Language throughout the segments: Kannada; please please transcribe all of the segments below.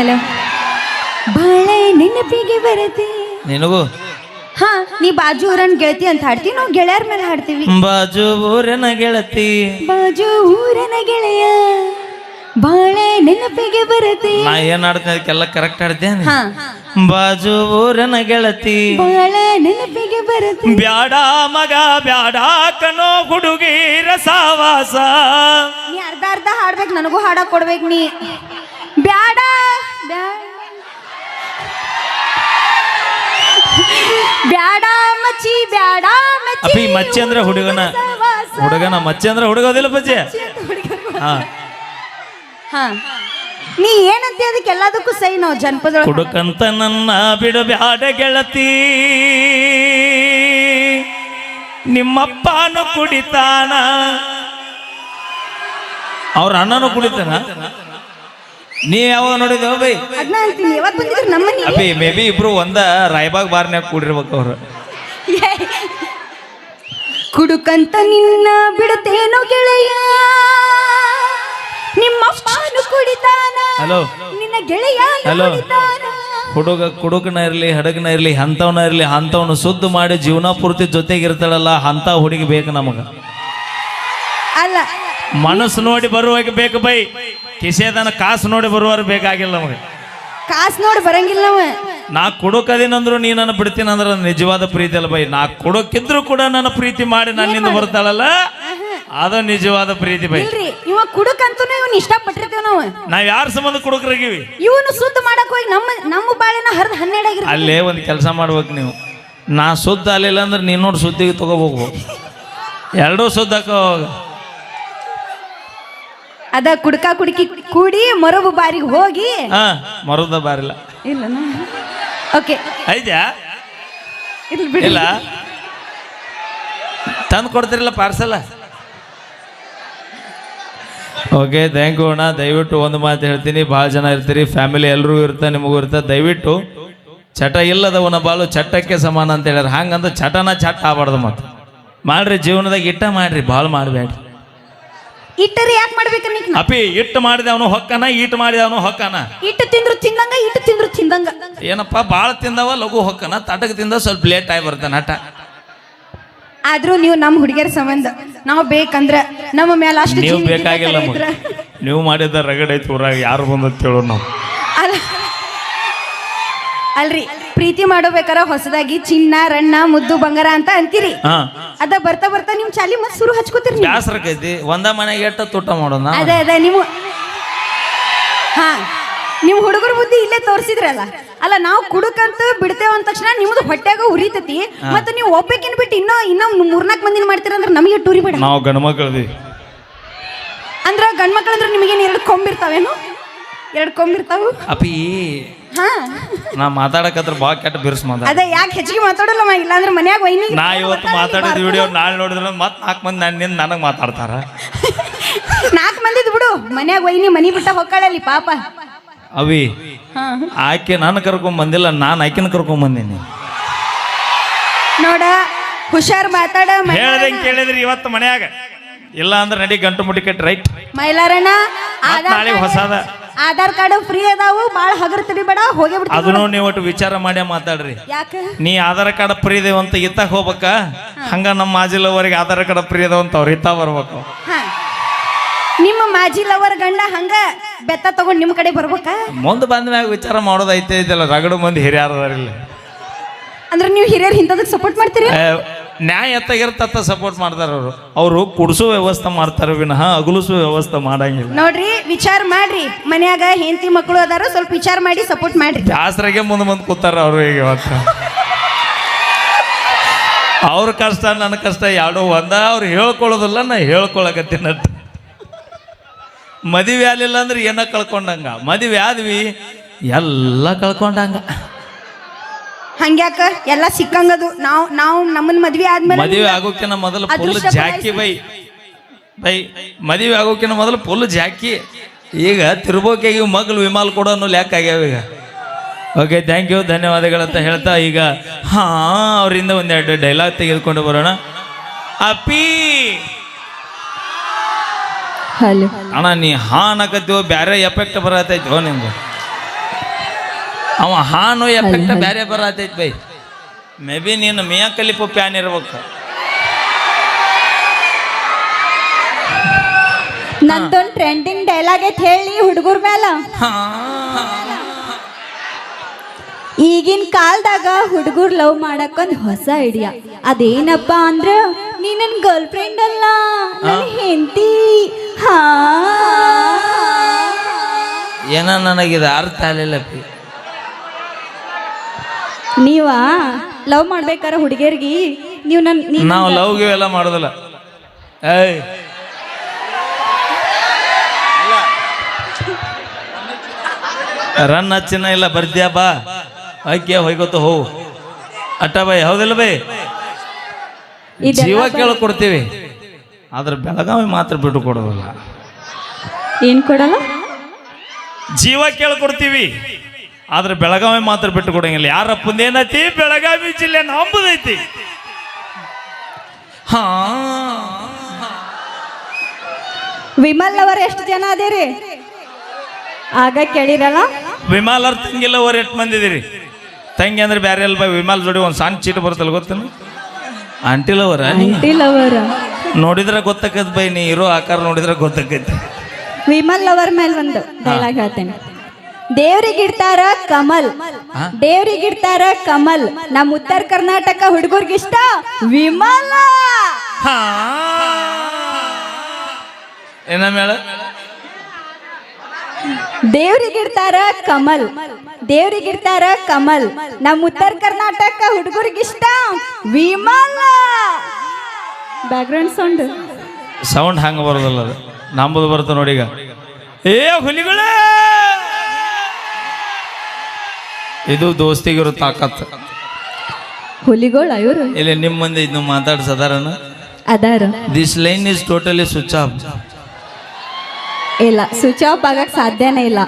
ಹಲೋ ಬಾಳೆ ನೆನಪಿಗೆ ಬರದೆ ನಿನಗೂ ಹಾ ನೀ ಬಾಜು ಊರನ್ ಗೆಳತಿ ಅಂತ ಹಾಡ್ತೀವಿ ನಾವು ಗೆಳೆಯರ ಮೇಲೆ ಹಾಡ್ತೀವಿ. ಬಾಜು ಊರನ ಗೆಳತಿ ಬಾಜು ಊರನ ಗೆಳೆಯ ಬಾಳೆ ನೆನಪಿಗೆ ಬರದೆ. ನಾ ಏನ್ ಆಡ್ತೀನಿ ಅದಕ್ಕೆಲ್ಲ ಕರೆಕ್ಟ್ ಆಡ್ತೇನೆ. ಹಾ ಬಾಜು ಊರನ ಗೆಳತಿ ಬಾಳೆ ನೆನಪಿಗೆ ಬರದೆ. ಬ್ಯಾಡ ಮಗ ಬ್ಯಾಡ ಕನೋ ಹುಡುಗಿರ ಸಾವಾಸ. ನೀ ಅರ್ಧ ಅರ್ಧ ಹಾಡ್ಬೇಕು, ನನಗೂ ಹಾಡಕ್ ಕೊಡ್ಬೇಕು. ನೀ ಬ್ಯಾಡ ಬ್ಯಾಡ ಮಚ್ಚಿ ಬ್ಯಾಡ ಅಪ್ಪಿ ಮಚ್ಚಿ ಅಂದ್ರೆ ಹುಡುಗನ ಮಚ್ಚಿ ಅಂದ್ರೆ ಹುಡುಗೋದಿಲ್ಲ ಬಜ್ಜಿ. ಹಾ ಹಾ ನೀ ಏನಂತ ಅದಕ್ಕೆ ಎಲ್ಲದಕ್ಕೂ ಸೈ ನಾವು ಜನಪದ ಹುಡುಕಂತ ನನ್ನ ಬಿಡು ಬ್ಯಾಡ ಗೆಳತಿ, ನಿಮ್ಮಪ್ಪನು ಕುಡಿತಾನ, ಅವ್ರ ಅಣ್ಣನು ಕುಡಿತಾನ. ನೀ ಯಾವಾಗ ನೋಡಿದೇವ ಬೈ? ಅದನ್ನ ಅಂತೀನಿ. ಯಾವಾಗ ಬಂದಿದ್ರು ನಮ್ಮನೆ ಅಪ್ಪಿ ಮೇ ಬಿ ಇಬ್ರು ಒಂದ ರಾಯಬಾಗ್ ಬಾರ್ನ್ಯಾಗ ಕೂಡಿರ್ಬೇಕು ಅವ್ರು. ಕುಡುಕಂತ ನಿನ್ನ ಬಿಡುತ್ತೇನೋ ಗೆಳೆಯ, ನಿಮ್ಮಪ್ಪನು ಕುಡಿತಾನ, ಹಲೋ ನಿನ್ನ ಗೆಳೆಯ ಹಲೋ ಕುಡಿತಾನ. ಕುಡುಕನ ಇರ್ಲಿ ಹಡಗನ ಇರ್ಲಿ ಅಂತವನ ಇರ್ಲಿ ಅಂತವನು ಶುದ್ಧ ಮಾಡಿ ಜೀವನ ಪೂರ್ತಿ ಜೊತೆಗಿರ್ತಾಳಲ್ಲ ಅಂತ ಹುಡುಗಿ ಬೇಕು ನಮಗ. ಅಲ್ಲ ಮನಸ್ಸು ನೋಡಿ ಬರುವಾಗ ಬೇಕು ಬೈ, ಕಿಸೆದನ ಕಾಸು ನೋಡಿ ಬರುವಾರ ಬೇಕಾಗಿಲ್ಲ ನಮಗೆ. ಕಾಸು ನೋಡಿ ಬರಂಗಿಲ್ಲ ನಾವ. ನಾ ಕುಡುಕದಿನಂದ್ರು ನೀ ನನ್ನ ಬಿಡ್ತೀನಿ ಅಂದ್ರೆ ನಿಜವಾದ ಪ್ರೀತಿ ಅಲ್ಲ ಬೈ. ನಾ ಕುಡುಕಿದ್ರು ಕೂಡ ನನ್ನ ಪ್ರೀತಿ ಮಾಡಿ ನನ್ನಿಂದ ಬರ್ತಾಳಲ್ಲ ಅದು ನಿಜವಾದ ಪ್ರೀತಿ ಬೈ. ಇಲ್ರಿ ಇವ ಕುಡುಕಂತೂ ಇವನ್ ಇಷ್ಟಪಟ್ಟಿರ್ತೀವಿ ನಾವು. ನಾವ್ ಯಾರ ಸಂಬಂಧ ಕುಡುಕರಾಗಿವಿ? ಇವನು ಶುದ್ಧ ಮಾಡಕ್ ಹೋಗಿ ನಮ್ಮ ಬಾಳೆನ ಹರಿದು 12 ಆಗಿರ್ತೀವಿ. ಅಲ್ಲೇ ಒಂದು ಕೆಲಸ ಮಾಡ್ಬೇಕು ನೀವು. ನಾ ಶುದ್ಧ ಅಲ್ಲಿಲ್ಲ ಅಂದ್ರೆ ನೀನ್ ನೋಡಿ ಸುದ್ದಿಗೆ ತಗೋಬೇಕು. ಎರಡೂ ಶುದ್ಧ ಹೋಗ. ಅದ ಕುಡ್ಕ ಕುಡುಕಿ ಕೂಡಿ ಮರಬು ಬಾರಿಗೆ ಹೋಗಿ ಹಾ ಮರುದ ಬಾರಿಲ್ಲ ಇಲ್ಲ ಓಕೆ ಐದ್ಯಾ ಇರ್ಲಿ ಬಿಡಿ. ಇಲ್ಲ ತಂದು ಕೊಡ್ತಿರಲ್ಲ ಪಾರ್ಸಲ? ಓಕೆ ಥ್ಯಾಂಕ್ ಯು ಅಣ್ಣ. ದಯವಿಟ್ಟು ಒಂದು ಮಾತು ಹೇಳ್ತೀನಿ, ಭಾಳ ಜನ ಇರ್ತೀರಿ, ಫ್ಯಾಮಿಲಿ ಎಲ್ರಿಗೂ ಇರ್ತಾ ನಿಮಗೂ ಇರ್ತಾ. ದಯವಿಟ್ಟು ಚಟ ಇಲ್ಲದವನ ಬಾಳು ಚಟ್ಟಕ್ಕೆ ಸಮಾನ ಅಂತ ಹೇಳ್ಯಾರ. ಹಂಗಂತ ಚಟನ ಚಟ್ಟ ಆಗ್ಬಾರ್ದು. ಮತ್ತೆ ಮಾಡ್ರಿ ಜೀವನದಾಗ ಇಟ್ಟ ಮಾಡ್ರಿ, ಭಾಳ ಮಾಡಬೇಡ್ರಿ. ಇಟ್ಟರಿ ಯಾಕೆ ಮಾಡ್ಬೇಕ? ಅಪಿ ಇಟ್ಟು ಮಾಡಿದ ಅವನು ಹೊಕ್ಕನ, ಈಟ್ ಮಾಡಿದ ಅವನು ಹೊಕ್ಕನ. ಇಟ್ಟು ತಿಂದ್ರು ತಿಂದಂಗ, ಇಟ್ಟು ತಿಂದ್ರು ತಿಂದಂಗ. ಏನಪ್ಪ ಭಾಳ ತಿಂದವ ಲಘು ಹೊಕ್ಕನ, ತಟಕ್ ತಿಂದ ಸ್ವಲ್ಪ ಲೇಟ್ ಆಗಿ ಬರ್ತಾನ ಹಠ. ಆದ್ರೂ ನೀವು ನಮ್ಮ ಹುಡುಗಿಯರ ಸಂಬಂಧ ನಾವು ಬೇಕಂದ್ರ ನಮ್ಮ ಮೇಲೆ ಅಷ್ಟು ನೀವು ಬೇಕಾಗಿಲ್ಲ. ನೀವು ಮಾಡಿದ ರಗಡ್ ಐತಿ ಊರಾಗ, ಯಾರು ಬಂದ ಹೇಳೋ ನಾವು. ಅಲ್ರಿ ಪ್ರೀತಿ ಮಾಡೋಬೇಕಾರ ಹೊಸದಾಗಿ ಚಿನ್ನ ರಣ್ಣ ಮುದ್ದು ಬಂಗಾರ ಅಂತ ಅಂತೀರಿ. ಅದ ಬರ್ತಾ ಬರ್ತಾ ನಿಮ್ ಚಾಲಿ ಮತ್ ಸುರು ಹಚ್ಕೋತೀರಿ. ಬ್ಯಾಸರಕೈತಿ ಒಂದ ಮನೆಗೆ ಎಟ್ಟ ತೂಟ ಮಾಡೋಣ. ಅದೇ ನೀವು ಹಾ ನಿಮ್ ಹುಡುಗರ ಬುದ್ಧಿ ಇಲ್ಲೇ ತೋರಿಸಿದ್ರಲ್ಲ. ಅಲ್ಲ ನಾವು ಕುಡುಕಂತ ಬಿಡ್ತೇವ ಅಂದ ತಕ್ಷಣ ನಿಮ್ದು ಹೊಟ್ಯಾಗ ಉರಿತತಿ. ಮತ್ತೆ ನೀವು ಒಬ್ಬಕಿನ್ ಬಿಟ್ಟು ಇನ್ನೂ 3-4 ಮಂದಿನ ಮಾಡ್ತೀರ ಅಂದ್ರೆ ನಮಗೆ ಟೂರಿ ಬೇಡ. ನಾವು ಗಂಡ್ಮಕ್ಳದಿ ಅಂದ್ರ ಗಂಡ್ಮಕ್ಳಂದ್ರ ನಿಮಗೇನು 2 ಕೊಂಬಿರ್ತಾವೇನು? 2 ಕೊಂಬಿರ್ತಾವು ಅಪಿ. ಹಾ ನಾ ಮಾತಾಡಕತ್ರ ಬಾ ಕೆಟ್ಟ ಬಿರ್ಸ್ ಮಾತಾಡ. ಅದೇ ಯಾಕೆ ಹೆಚ್ಚಿಗೆ ಮಾತಾಡಲ್ಲ? ಇಲ್ಲ ಅಂದ್ರೆ ಮನ್ಯಾಗ ವೈನಿ. ನಾ ಇವತ್ತು ಮಾತಾಡಿದ ವಿಡಿಯೋ ನಾಳೆ ನೋಡಿದ್ರೆ ಮತ್ 4 ಮಂದಿ ನನ್ನಿಂದ ನನಗೆ ಮಾತಾಡ್ತಾರ. 4 ಮಂದಿದ್ ಬಿಡು, ಮನ್ಯಾಗ ವೈನಿ ಮನಿ ಬಿಟ್ಟ ಹೊಕ್ಕಳಲ್ಲಿ ಪಾಪ. ಅವಿ ಆಕೆ ನಾನು ಕರ್ಕೊಂಡ್ ಬಂದಿಲ್ಲ, ನಾನು ಆಕಿನ ಕರ್ಕೊಂಡ್ ಬಂದೀನಿ. ನೋಡ ಹುಷಾರ್ ಮಾತಾಡ. ಹೇಳ್ದಂಗೆ ಕೇಳಿದ್ರಿ ಇವತ್ತು ಮನ್ಯಾಗ. ಇಲ್ಲ ಅಂದ್ರೆ ನಡಿ ಗಂಟು ಮುಟ್ಟಿ ಕಟ್ಟಿ ರೈಟ್ ಮೈಲಾರಣ್ಣ. ನಾಳೆ ಹೊಸದ ಆಧಾರ್ ಕಾರ್ಡ್ ಫ್ರೀ ಅದಾವು, ಬಾಳ ಹಗರ್ ತಡಿಬೇಡ, ಹೋಗಿ ಬಿಡ್ತೀವಿ. ಅದನ್ನು ನೀವು ಒಟ್ಟು ವಿಚಾರ ಮಾಡಿ ಮಾತಾಡ್ರಿ. ಯಾಕ ನೀ ಆಧಾರ್ ಕಾರ್ಡ್ ಫ್ರೀ ಇದೇವಂತ ಇತ್ತಾಗ ಹೋಗ್ಬೇಕ. ಹಂಗ ನಮ್ಮ ಮಾಜಿಲವರೆಗೆ ಆಧಾರ್ ಕಾರ್ಡ್ ಫ್ರೀ ಅದಾವಂತ ಅವ್ರು ಇತ್ತ ಬರ್ಬೇಕು. ನಿಮ್ಮ ಮಾಜಿ ಲವರ್ ಗಂಡ ಹಂಗ ಬೆತ್ತ ತಗೊಂಡ್ ನಿಮ್ ಕಡೆ ಬರ್ಬೇಕ. ಮುಂದೆ ಬಂದ ಮ್ಯಾಗ ವಿಚಾರ ಮಾಡೋದೈತೆ ಇದೆಲ್ಲ. ರಗಡು ಮಂದಿ ಹಿರಿಯಾರದಾರಿಲ್ಲ ಅಂದ್ರೆ ನೀವು ಹಿರಿಯರ್ ಇಂಥದಕ್ಕೆ ಸಪೋರ್ಟ್ ಮಾಡ್ತೀರಿ? ನ್ಯಾಯ ಎತ್ತಾಗಿರತ್ತ ಸಪೋರ್ಟ್ ಮಾಡ್ತಾರ ಅವರು. ಅವರು ಕುಡಿಸೋ ವ್ಯವಸ್ಥೆ ಮಾಡ್ತಾರ ವಿನಃ ಅಗಲಿಸೋ ವ್ಯವಸ್ಥೆ ಮಾಡಂಗಿಲ್ಲ. ನೋಡ್ರಿ ವಿಚಾರ ಮಾಡ್ರಿ, ಮನ್ಯಾಗ ಹೆಂಡತಿ ಮಕ್ಕಳು ಅದಾರ, ಸ್ವಲ್ಪ ವಿಚಾರ ಮಾಡಿ ಸಪೋರ್ಟ್ ಮಾಡ್ರಿ. ಜಾಸ್ರಾಗೆ ಮುಂದೆ ಕೂತಾರ ಅವರು. ಈಗ ಇವತ್ತು ಅವ್ರ ಕಷ್ಟ ನನ್ನ ಕಷ್ಟ ಎರಡೂ ಒಂದ. ಅವ್ರು ಹೇಳ್ಕೊಳ್ಳೋದಿಲ್ಲ, ನಾ ಹೇಳ್ಕೊಳಕತ್ತೀನಿ. ಮದುವೆ ಆಗ್ಲಿಲ್ಲ ಅಂದ್ರೆ ಏನ ಕಳ್ಕೊಂಡಂಗ, ಮದುವೆ ಆದ್ವಿ ಎಲ್ಲ ಕಳ್ಕೊಂಡಂಗ. ಹಂಗ್ಯಾಕ ಎಲ್ಲ ಸಿಕ್ಕಂಗದು. ನಾವು ನಮ್ಮನ್ ಮದ್ವೆ ಆದ್ಮೇಲೆ ಮದುವೆ ಆಗೋಕಿನ ಮೊದಲು ಫುಲ್ ಜಾಕಿ ಬೈ. ಮದುವೆ ಆಗೋಕಿನ ಮೊದಲು ಫುಲ್ ಜಾಕಿ. ಈಗ ತಿರ್ಬೋಕೆ ಮಗಳು ವಿಮಾಲ್ ಕೊಡೋ ಅನ್ನೋ ಲೆಕ್ಕ ಆಗ್ಯಾವ ಈಗ. ಓಕೆ ಥ್ಯಾಂಕ್ ಯು, ಧನ್ಯವಾದಗಳಂತ ಹೇಳ್ತಾ ಈಗ ಅವರಿಂದ ಒಂದೆರಡು ಡೈಲಾಗ್ ತೆಗೆದುಕೊಂಡು ಬರೋಣ. ಅಪ್ಪಿ ಹಲೋ ಅಣ್ಣ, ನೀ ಅನ್ನಕತ್ತೀವೋ ಬ್ಯಾರೆ ಎಫೆಕ್ಟ್ ಬರತೈತೋ ನಿಮ್ಗೆ. ಅವ ಹಾನು ಎಫೆಕ್ಟ್ ಬೇರೆ ಬರತೈತಿ ಬೈ. ಮೇ ಬಿ ನೀನು ಮಿಯಾ ಖಲೀಫಾ ಪ್ಯಾನ್ ಇರ್ಬೇಕು. ನಂದೊಂದು ಟ್ರೆಂಡಿಂಗ್ ಡೈಲಾಗ್ ಐತ್ ಹೇಳಿ ಹುಡುಗರ ಮೇಲ. ಈಗಿನ ಕಾಲದಾಗ ಹುಡುಗರು ಲವ್ ಮಾಡಕ್ಕೊಂದು ಹೊಸ ಐಡಿಯಾ. ಅದೇನಪ್ಪ ಅಂದ್ರ ನೀ ನನ್ನ ಗರ್ಲ್ ಫ್ರೆಂಡ್ ಅಲ್ಲ, ನನ್ನ ಹೆಂಡತಿ. ಹಾ ಏನ ನನಗಿದ ಅರ್ಥ ಆಗಲಿಲ್ಲ. ನೀವ ಲವ್ ಮಾಡ್ಬೇಕಾರ ಹುಡುಗಿಯರ್ಗಿ ನೀವು ನಾವು ಲವ್ ಗಿವ್ ಎಲ್ಲ ಮಾಡೋದಿಲ್ಲ. ಏಯ್ ರನ್ ಹಚ್ಚಿನ ಇಲ್ಲ ಬರ್ದ್ಯಾ ಬಾ ಆಕೆ ಹೋಯ್ಕೊತ ಹೋ ಅಟ್ಟ ಬೈ. ಹೌದಿಲ್ಲ ಬೈ? ಜೀವ ಕೇಳ್ಕೊಡ್ತೀವಿ ಆದ್ರೆ ಬೆಳಗಾವಿ ಮಾತ್ರ ಬಿಟ್ಟು ಕೊಡೋದಿಲ್ಲ. ಏನ್ ಕೊಡಲ್ಲ? ಜೀವ ಕೇಳ್ಕೊಡ್ತೀವಿ ಆದ್ರೆ ಬೆಳಗಾವಿ ಮಾತ್ರ ಬಿಟ್ಟು ಕೊಡಂಗಿಲ್ಲ. ಯಾರಪ್ಪಂದೇನೈತಿ? ಬೆಳಗಾವಿ ಜಿಲ್ಲೆ ನಂಬುದೈತಿ. ಹಾ ವಿಮಲ್ ಅವರ್ ಎಷ್ಟು ಜನ ಅದೇರಿ? ಆಗ ಕೇಳಿರಲ್ಲ. ವಿಮಾಲ್ ಅವ್ರ ತಂಗಿಲ್ಲ ಅವ್ರು ಎಷ್ಟು ಮಂದಿದಿರಿ? ತಂಗಿ ಅಂದ್ರೆ ಬೇರೆ ಅಲ್ಪ. ವಿಮಾಲ್ ಜೋಡಿ ಒಂದು ಸಣ್ಣ ಚೀಟ್ ಬರುತ್ತಲ್ಲ ಗೊತ್ತೇನು? ಆಂಟಿಲ್ ಅವರ ನೋಡಿದ್ರೆ ಗೊತ್ತಾಕೈತಿ ಬೈ. ನೀ ಇರೋ ಆಕಾರ ನೋಡಿದ್ರೆ ಗೊತ್ತಾಕೈತಿ. ವಿಮಲ್ ಅವರ್ ಮೇಲೆ ಒಂದು ಡೈಲಾಗ್ ಹೇಳ್ತೇನೆ. ದೇವ್ರಿಗಿಡ್ತಾರ ಕಮಲ್, ದೇವ್ರಿಗಿಡ್ತಾರ ಕಮಲ್, ನಮ್ಮ ಉತ್ತರ ಕರ್ನಾಟಕ ಹುಡುಗರ್ಗಿಷ್ಟ ವಿಮಲ. ಏನ ಮೇಳ? ದೇವ್ರಿಗಿಡ್ತಾರ ಕಮಲ್, ದೇವ್ರಿಗಿಡ್ತಾರ ಕಮಲ್, ನಮ್ಮ ಉತ್ತರ ಕರ್ನಾಟಕ ಹುಡುಗರಿಗಿಷ್ಟ ವಿಮಲ. ಬ್ಯಾಕ್ಗ್ರೌಂಡ್ ಸೌಂಡ್ ಹಂಗ ಬರೋದಲ್ಲ, ಅದು ನಂಬುದು ಬರ್ತದೆ ನೋಡಿ. ಈಗ ಏ ಹುಲಿಗಳ, ಇದು ದೋಸ್ತಿಗಿರೋ ತಾಕತ್. ಹುಲಿಗಳು ಇವರು ಇಲ್ಲಿ ನಿಮ್ಮ ಮಂದಿ ಇನ್ನು ಮಾತಾಡ್ಸದಾರನ ಅದಾರ. This line is totally switch off. ಇಲ್ಲ, ಸ್ವಿಚ್ ಆಫ್ ಆಗಕ್ ಸಾಧ್ಯನೇ ಇಲ್ಲ.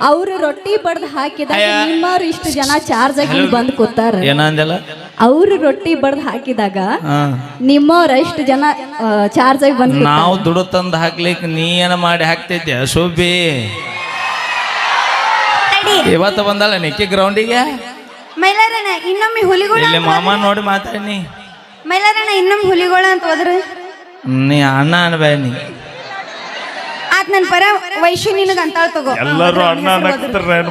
ಅವ್ರು ರೊಟ್ಟಿ ಬಡ್ದು ಹಾಕಿದಾಗ ನಿಮ್ಮವ್ರು ಇಷ್ಟು ಜನ ಚಾರ್ಜ್ ಆಗಿ ಬಂದು ಕೂತಾರ. ಏನಂದಲ್ಲ? ಅವ್ರು ರೊಟ್ಟಿ ಬಡ್ದು ಹಾಕಿದಾಗ ನಿಮ್ಮವ್ರ ಇಷ್ಟು ಜನ ಚಾರ್ಜ್ ಆಗಿ ಬಂದು. ನಾವು ದುಡ್ಡು ತಂದು ಹಾಕ್ಲಿಕ್ಕೆ ನೀ ಏನ ಮಾಡಿ ಹಾಕ್ತೈತಿ ಶೋಭಿ. ಇವತ್ತು ಬಂದಲ್ಲ ನಿಕ್ಕಿ ಗ್ರೌಂಡಿಗೆ. ಮೈಲಾರಣ್ಣ ಇನ್ನೊಮ್ಮೆ ಹುಲಿಗಳು ಇಲ್ಲಿ ಮಾಮ ನೋಡಿ ಮಾತಾಡಿ. ಮೈಲಾರಣ್ಣ ಇನ್ನೊಮ್ಮೆ ಹುಲಿಗಳು ಅಂತ ಹೋದ್ರು ನೀ ಅಣ್ಣ ಅನ್ಬೇ. ನೀ ಆತ್ ನನ್ ಪರ ವೈಶು ನಿನಗ ಅಂತಾಳ ತಗೋ. ಎಲ್ಲರೂ ಅಣ್ಣ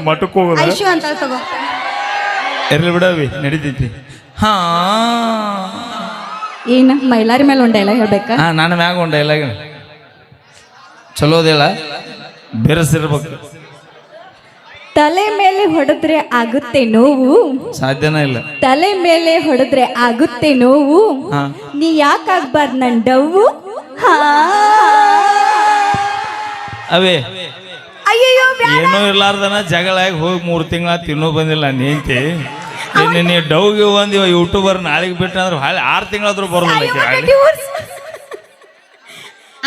ಮಠಕ್ಕೆ ಹೋಗೋದು. ವೈಶು ಅಂತಾಳ ತಗೋ. ಇರ್ಲಿ ಬಿಡವಿ, ನಡೀತೈತಿ. ಹಾ ಏನ ಮೈಲಾರಿ ಮೇಲೆ ಒಂದ್ ಡೈಲಾಗ್ ಹೇಳ್ಬೇಕಾ? ನಾನು ಮ್ಯಾಗ ಒಂದ್ ಡೈಲಾಗ್ ಚಲೋದಿಲ್ಲ, ಬೆರೆಸಿರ್ಬೇಕು. ತಲೆ ಮೇಲೆ ಹೊಡೆದ್ರೆ ಆಗುತ್ತೆ ನೋವು, ಸಾಧ್ಯನೇ ಇಲ್ಲ. ತಲೆ ಮೇಲೆ ಹೊಡೆದ್ರೆ ಆಗುತ್ತೆ ನೋವು, ನೀ ಯಾಕಾಗ್ಬಾರ್ದು ನನ್ ಡವ್ವು. ಅವೇ ಅಯ್ಯೋ ಏನೂ ಇರ್ಲಾರ್ದನ ಜಗಳಾಗಿ ಹೋಗಿ 3 ತಿಂಗಳ ತಿನ್ನೋ ಬಂದಿಲ್ಲ ನಿಂತಿ. ನೀ ಡವ್ಗೆ ಒಂದಿವ ಯೂಟ್ಯೂಬರ್ ನಾಳೆಗೆ ಬಿಟ್ಟ ಅಂದ್ರೆ 6 ತಿಂಗಳಾದ್ರೂ ಬರೋದಿಲ್ಲ.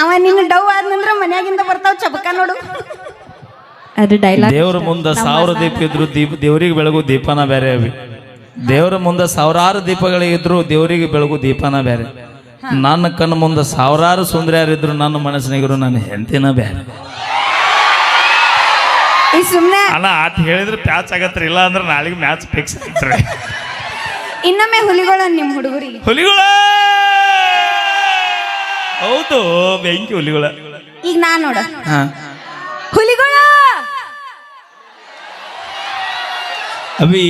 ಅವ ನಿನ್ನ ಡವ್ ಆದ್ನಂದ್ರ ಮನ್ಯಾಗಿಂದ ಬರ್ತಾವ ಚಬಕ ನೋಡು. ಅದು ಡೈಲಾಗ್. ದೇವ್ರ ಮುಂದೆ 1000 ದೀಪ ಇದ್ರು ದೇವ್ರಿಗೆ ಬೆಳಗು ದೀಪನ ಬೇರೆ ಅವಿ. ದೇವ್ರ ಮುಂದೆ 1000 ದೀಪಗಳಿದ್ರು ದೇವ್ರಿಗೆ ಬೆಳಗು ದೀಪನ ಬೇರೆ. ನನ್ನ ಕಣ್ಣು ಮುಂದೆ 1000 ಸುಂದರಿಯರಿದ್ರು ನನ್ನ ಮನಸ್ಸಿನಾಗಿರು ನನ್ನ ಹೆಂಡತಿನ ಬೇರೆ. ಸುಮ್ನೆ ಅಲ್ಲ ಆತ ಹೇಳಿದ್ರೆ ಪ್ಯಾಚ್ ಆಗತ್ರಿ, ಇಲ್ಲ ಅಂದ್ರೆ ನಾಳೆಗೆ ಮ್ಯಾಚ್ ಫಿಕ್ಸ್ ಆಗ್ತಾರೆ. ಇನ್ನೊಮ್ಮೆ ಹುಲಿಗಳು ನಿಮ್ ಹುಡುಗರಿಗೆ. ಹುಲಿಗಳ ಹೌದು, ಬೆಂಕಿ ಹುಲಿಗಳ. ಈಗ ನಾ ನೋಡ ಹುಲಿಗಳ ಅವಿ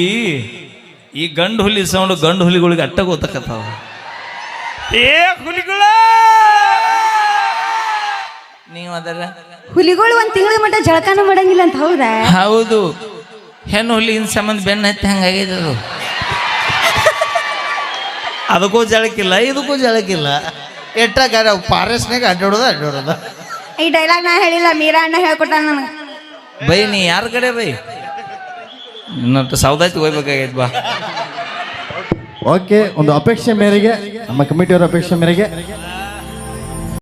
ಈ ಗಂಡು ಹುಲಿ ಸೌಂಡ್ ಗಂಡು ಹುಲಿಗಳಿಗೆ ಅಟ್ಟ ಗೊತ್ತಕತ್ತಾವ. ಏ ಹುಲಿಗಳ ನೀವು ಅದರ ಹುಲಿಗಳು 1 ತಿಂಗಳ ಮಟ್ಟ ಜಳಕಾನ ಮಾಡಂಗಿಲ್ಲ ಅಂತ. ಹೌದಾ? ಹೌದು. ಹೆಣ್ಣು ಹುಲಿಗಿನ ಸಂಬಂಧ ಬೆನ್ನ ಹತ್ತಿ ಹಂಗಾಗಿದೆ. ಅದು ಅದಕ್ಕೂ ಜಳಕಿಲ್ಲ ಇದಕ್ಕೂ ಜಳಕಿಲ್ಲ. ಎಟ್ಟಾಗ ಫಾರೆಸ್ಟ್ನಾಗ ಅಡ್ಡಾಡೋದ. ಈ ಡೈಲಾಗ್ ನಾ ಹೇಳಿಲ್ಲ, ಮೀರಾ ಅಣ್ಣ ಹೇಳ್ಕೊಟ್ಟ ನನಗೆ. ಬೈ ನೀ ಯಾರ ಕಡೆ ಬೈ? ಇನ್ನೊಟ್ಟು ಸೌದಾಯ್ತು ಹೋಗ್ಬೇಕಾಗೈತೆ ಬಾ. ಓಕೆ, ಒಂದು ಅಪೇಕ್ಷೆ ಮೇರೆಗೆ, ನಮ್ಮ ಕಮಿಟಿಯವರ ಅಪೇಕ್ಷೆ ಮೇರೆಗೆ